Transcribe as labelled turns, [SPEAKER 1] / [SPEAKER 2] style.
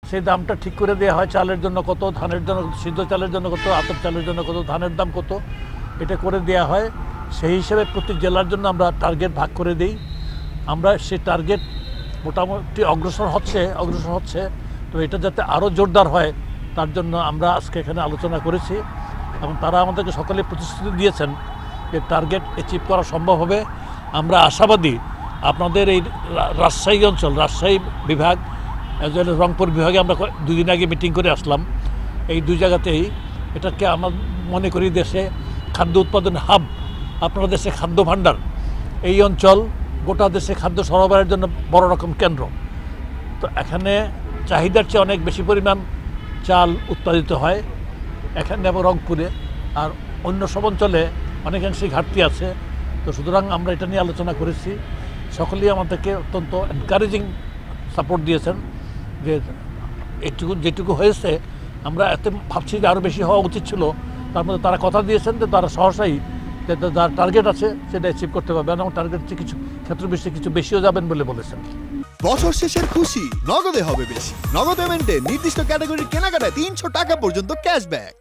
[SPEAKER 1] সেই দামটা ঠিক করে দেওয়া হয়, চালের জন্য কত, ধানের জন্য সিদ্ধ চালের জন্য কত, আতপ চালের জন্য কত, ধানের দাম কত, এটা করে দেওয়া হয়। সেই হিসেবে প্রতি জেলার জন্য আমরা টার্গেট ভাগ করে দিই। আমরা সেই টার্গেট মোটামুটি অগ্রসর হচ্ছে। তো এটা যাতে আরও জোরদার হয় তার জন্য আমরা আজকে এখানে আলোচনা করেছি এবং তারা আমাদেরকে সকলে প্রতিশ্রুতি দিয়েছেন যে টার্গেট অ্যাচিভ করা সম্ভব হবে। আমরা আশাবাদী আপনাদের এই রাজশাহী অঞ্চল, রাজশাহী বিভাগ অ্যাজ ওয়েল এজ রংপুর বিভাগে আমরা 2 দিন আগে মিটিং করে আসলাম। এই 2 জায়গাতেই এটাকে আমরা মনে করি দেশে খাদ্য উৎপাদন হাব, আপনারা দেশে খাদ্য ভাণ্ডার। এই অঞ্চল গোটা দেশে খাদ্য সরবরাহের জন্য বড় রকম কেন্দ্র। তো এখানে চাহিদার চেয়ে অনেক বেশি পরিমাণ চাল উৎপাদিত হয় এখানে এবং রংপুরে, আর অন্য সব অঞ্চলে অনেকাংশেই ঘাটতি আছে। তো সুতরাং আমরা এটা নিয়ে আলোচনা করেছি, সকলেই আমাদেরকে অত্যন্ত এনকারেজিং সাপোর্ট দিয়েছেন যে যেটুকু হয়েছে আমরা এত ভাবছি যে আরও বেশি হওয়া উচিত ছিল। তার মধ্যে তারা কথা দিয়েছেন যে তারা সহসাই যে যার টার্গেট আছে সেটা অ্যাচিভ করতে পারবে এবং টার্গেট কিছু ক্ষেত্র বেশি কিছু বেশিও যাবেন বলে বলেছেন।
[SPEAKER 2] বছর শেষের খুশি নগদে হবে বেশি। নগদ পেমেন্টে নির্দিষ্ট ক্যাটাগরির কেনাকাটায় 300 টাকা পর্যন্ত ক্যাশব্যাক।